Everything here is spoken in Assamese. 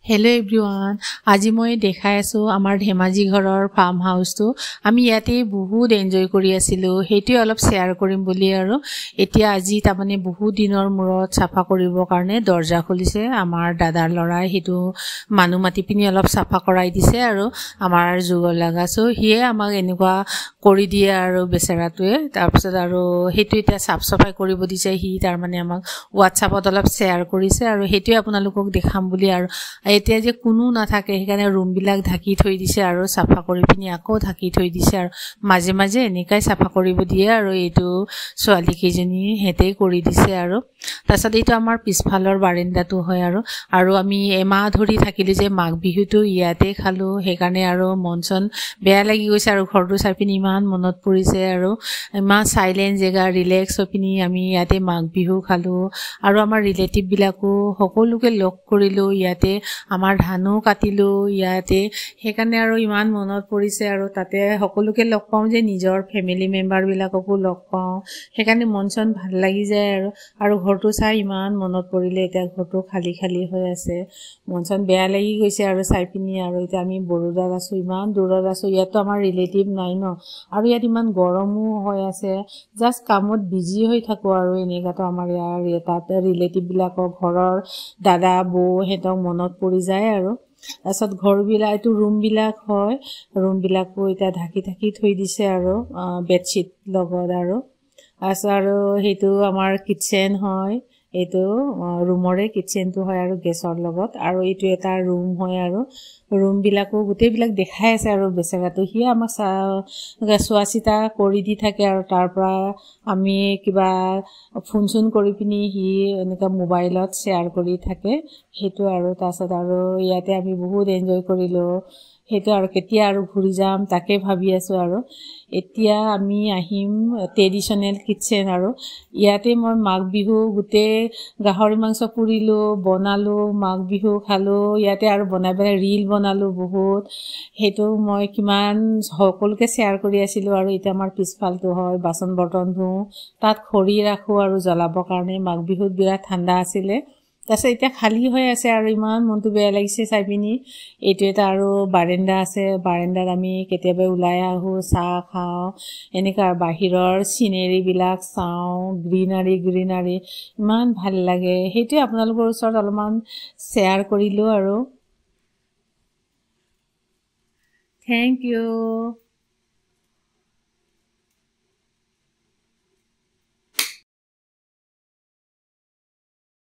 Hello everyone. আজি মই দেখাই আছো আমাৰ ধেমাজি ঘৰৰ ফাৰ্ম হাউসটো আমি ইয়াতে বহুত এনজয় কৰি আছিলো হেটি অলপ শেয়াৰ কৰিম বুলি আৰু এতিয়া আজি তামানে বহুত দিনৰ মূৰত সাফা কৰিবৰ কাৰণে দৰ্জা খুলিছে আমাৰ দাদাৰ লৰাই হেতু মানু মাটি পিনি অলপ সাফা কৰাই দিছে আৰু আমাৰ যুগৰ লাগাছো হিয়ে আমাক এনেকুৱা কৰি দিয়ে আৰু বেচেৰাটোৱে তাৰপিছত আৰু হেতু এটা সাফ সফাই কৰিব দিছে হি তাৰ মানে আমাক WhatsAppত অলপ শেয়াৰ কৰিছে আৰু হেতু আপোনালোকক দেখাম বুলি আৰু এতিয়া যে কোনো না থাকে হেকানে ৰুম বিলাক ঢাকি থৈ দিছে আৰু সাফা কৰি পিনি আকৌ ঢাকি থৈ দিছে আৰু মাঝে মাঝে এনেকাই সাফা কৰিব দিয়ে আৰু এটো সোৱালি কেজনী হেতেই কৰি দিছে আৰু তাছত এটো আমাৰ পিছফালৰ বাৰান্দাটো হয় আৰু আমি এমাহ ধৰি থাকিলে যে মাঘ বিহুটো ইয়াতে খালো হেকানে আৰু মনচন বেয়া লাগি গৈছে আৰু ঘৰটো চাই পিনি ইমান মনত পৰিছে আৰু ইমান সাইলেন্ট জেগা ৰিলেক্স হৈ পিনি আমি ইয়াতে মাঘ বিহু খালো আৰু আমাৰ ৰিলেটিভ বিলাকো সকলোকে লগ কৰিলো ইয়াতে আমাৰ ধানো কাটিলো ইয়াতে হেকানে আৰু ইমান মনত পৰিছে আৰু তাতে সকলোকে লগ পাও যে নিজৰ ফ্যামিলি মেম্বাৰ বিলাককো লগ পাও হেকানে মনচন ভাল লাগি যায় আৰু ঘৰটো চাই ইমান মনত পৰিলে এটা ঘৰটো খালি খালি হৈ আছে মনচন বেয়া লাগি গৈছে আৰু চাই পিনি আৰু এটা আমি বৰুদাত আছো ইমান দূৰত আছো ইয়াতো আমাৰ ৰিলেটিভ নাই ন আৰু ইয়াত ইমান গৰমও হৈ আছে জাস্ট কামত বিজি হৈ থাকো আৰু এনেকাটো আমাৰ ইয়াৰ তাতে ৰিলেটিভ বিলাকৰ ঘৰৰ দাদা বৌ হেতক মনত পৰি যায় আৰু আসত ঘৰ বিলাক এটো ৰুম বিলাক হয় ৰুম বিলাকো এটা ঢাকি থৈ দিছে আৰু বেডশিট লগত আৰু আৰু হেতু আমাৰ কিচেন হয় এটো ৰুমৰে কিচেনটো হয় আৰু গেছৰ লগত আৰু এটো এটা ৰুম হয় আৰু ৰুম বিলাকো গুটে বিলাক দেখাই আছে আৰু বেচেৰাটো হি আমাক সোৱাচিতা কৰি দি থাকে আৰু তাৰ পৰা আমি কিবা ফোন কৰি পিনি হি এনেকা মোবাইলত শেয়াৰ কৰি থাকে হেতু আৰু তাছত আৰু ইয়াতে আমি বহুত এনজয় কৰিলো হেতু আৰু কেতিয়া আৰু ঘুৰি যাম তাকে ভাবি আছো আৰু এতিয়া আমি আহিম ট্ৰেডিশনাল কিচেন আৰু ইয়াতে মই মাঘ বিহু গুটে গাহৰি মাংস পুৰিলো বনালো মাঘ বিহু খালো ইয়াতে আৰু বনাই ৰীল বনালো বহুত হেতু মই কিমান সকলোকে শেয়াৰ কৰি আছিলো আৰু এটা আমাৰ পিছফালটো হয় বাসন বৰ্তন ধু তাত খৰি ৰাখো আৰু জ্বলাবৰ কাৰণে মাঘ বিহুত বিৰাট ঠাণ্ডা আছিলে তাছে এটা খালি হৈ আছে আৰু ইমান মনটো বেয়া লাগিছে চাই পিনি এটো এটা আৰু বাৰান্দা আছে বাৰান্দাত আমি কেতিয়াবা উলাই আহো চাহ খাও এনেকা বাহিৰৰ সিনাৰি বিলাক চাও গ্ৰীনাৰী ইমান ভাল লাগে হেতু আপোনালোকৰ ওচৰত অলপমান শেয়াৰ কৰিলো আৰু থ্যাংক ইউ